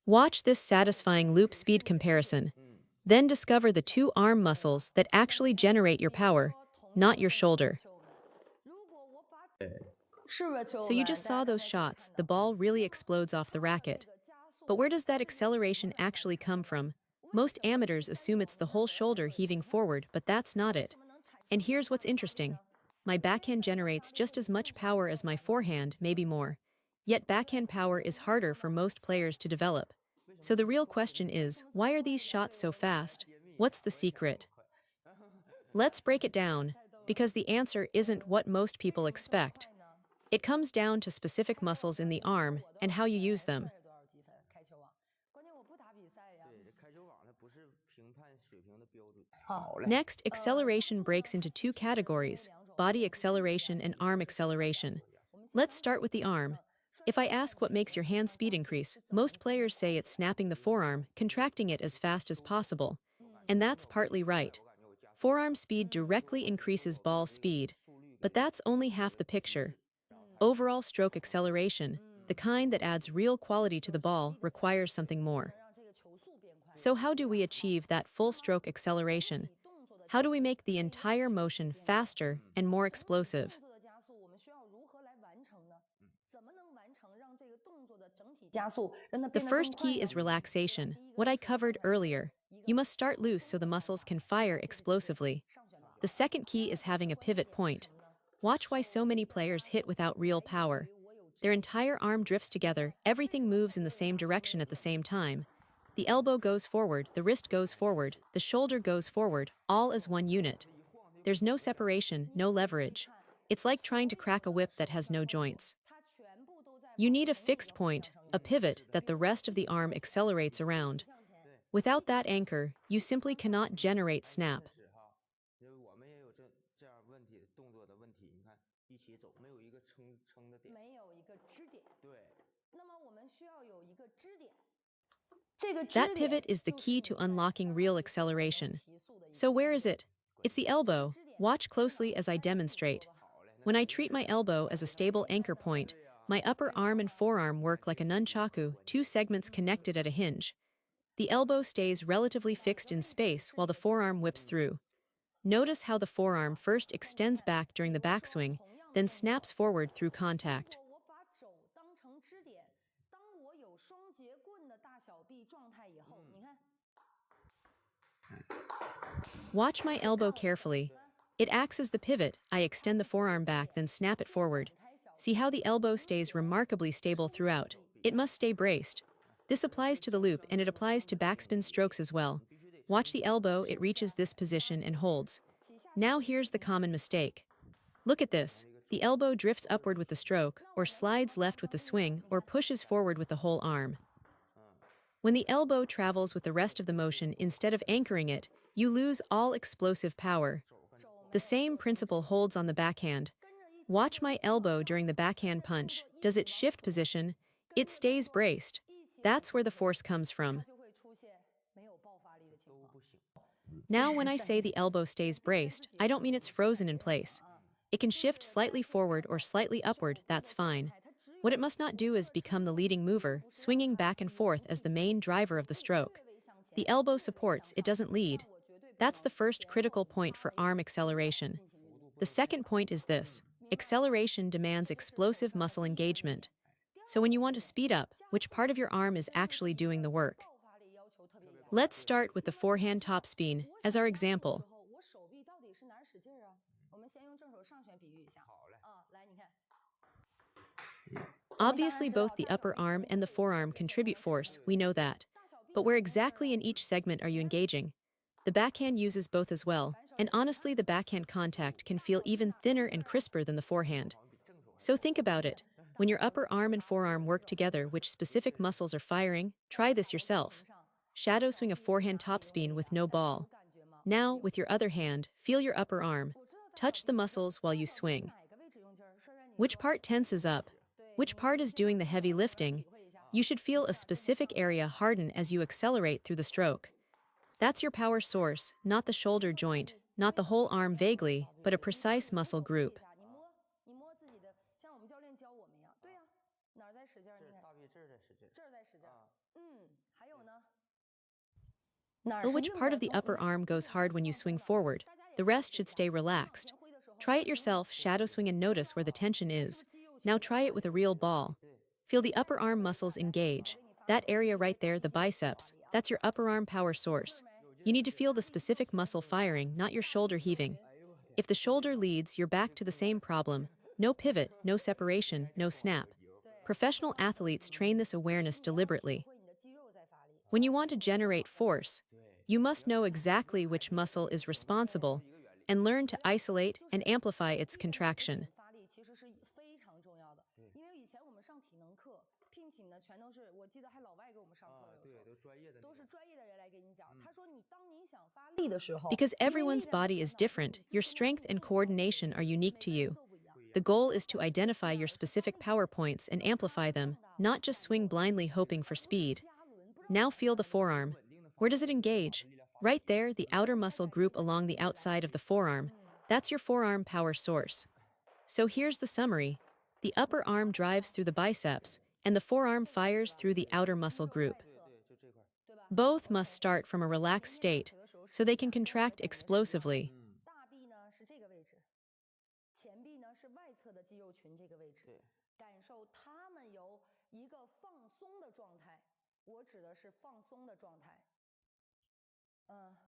Watch this satisfying loop speed comparison. Then discover the two arm muscles that actually generate your power, not your shoulder. So you just saw those shots, the ball really explodes off the racket. But where does that acceleration actually come from? Most amateurs assume it's the whole shoulder heaving forward, but that's not it. And here's what's interesting. My backhand generates just as much power as my forehand, maybe more. Yet backhand power is harder for most players to develop. So the real question is, why are these shots so fast? What's the secret? Let's break it down, because the answer isn't what most people expect. It comes down to specific muscles in the arm and how you use them. Next, acceleration breaks into two categories: body acceleration and arm acceleration. Let's start with the arm. If I ask what makes your hand speed increase, most players say it's snapping the forearm, contracting it as fast as possible. And that's partly right. Forearm speed directly increases ball speed, but that's only half the picture. Overall stroke acceleration, the kind that adds real quality to the ball, requires something more. So how do we achieve that full stroke acceleration? How do we make the entire motion faster and more explosive? The first key is relaxation, what I covered earlier. You must start loose so the muscles can fire explosively. The second key is having a pivot point. Watch why so many players hit without real power. Their entire arm drifts together, everything moves in the same direction at the same time. The elbow goes forward, the wrist goes forward, the shoulder goes forward, all as one unit. There's no separation, no leverage. It's like trying to crack a whip that has no joints. You need a fixed point, a pivot that the rest of the arm accelerates around. Without that anchor, you simply cannot generate snap. That pivot is the key to unlocking real acceleration. So where is it? It's the elbow. Watch closely as I demonstrate. When I treat my elbow as a stable anchor point, my upper arm and forearm work like a nunchaku, two segments connected at a hinge. The elbow stays relatively fixed in space while the forearm whips through. Notice how the forearm first extends back during the backswing, then snaps forward through contact. Watch my elbow carefully. It acts as the pivot. I extend the forearm back, then snap it forward. See how the elbow stays remarkably stable throughout. It must stay braced. This applies to the loop and it applies to backspin strokes as well. Watch the elbow, it reaches this position and holds. Now here's the common mistake. Look at this. The elbow drifts upward with the stroke, or slides left with the swing, or pushes forward with the whole arm. When the elbow travels with the rest of the motion instead of anchoring it, you lose all explosive power. The same principle holds on the backhand. Watch my elbow during the backhand punch. Does it shift position? It stays braced. That's where the force comes from. Now, when I say the elbow stays braced, I don't mean it's frozen in place. It can shift slightly forward or slightly upward, that's fine. What it must not do is become the leading mover, swinging back and forth as the main driver of the stroke. The elbow supports, it doesn't lead. That's the first critical point for arm acceleration. The second point is this: acceleration demands explosive muscle engagement. So when you want to speed up, which part of your arm is actually doing the work? Let's start with the forehand topspin as our example. Obviously, both the upper arm and the forearm contribute force, we know that. But where exactly in each segment are you engaging? The backhand uses both as well, and honestly, the backhand contact can feel even thinner and crisper than the forehand. So think about it. When your upper arm and forearm work together, which specific muscles are firing? Try this yourself. Shadow swing a forehand topspin with no ball. Now, with your other hand, feel your upper arm. Touch the muscles while you swing. Which part tenses up? Which part is doing the heavy lifting? You should feel a specific area harden as you accelerate through the stroke. That's your power source, not the shoulder joint, not the whole arm vaguely, but a precise muscle group. Which part of the upper arm goes hard when you swing forward? The rest should stay relaxed. Try it yourself, shadow swing and notice where the tension is. Now try it with a real ball. Feel the upper arm muscles engage. That area right there, the biceps, that's your upper arm power source. You need to feel the specific muscle firing, not your shoulder heaving. If the shoulder leads, you're back to the same problem. No pivot, no separation, no snap. Professional athletes train this awareness deliberately. When you want to generate force, you must know exactly which muscle is responsible and learn to isolate and amplify its contraction. Because everyone's body is different, your strength and coordination are unique to you. The goal is to identify your specific power points and amplify them, not just swing blindly hoping for speed. Now feel the forearm. Where does it engage? Right there, the outer muscle group along the outside of the forearm. That's your forearm power source. So here's the summary. The upper arm drives through the biceps, and the forearm fires through the outer muscle group. Both must start from a relaxed state, so they can contract explosively.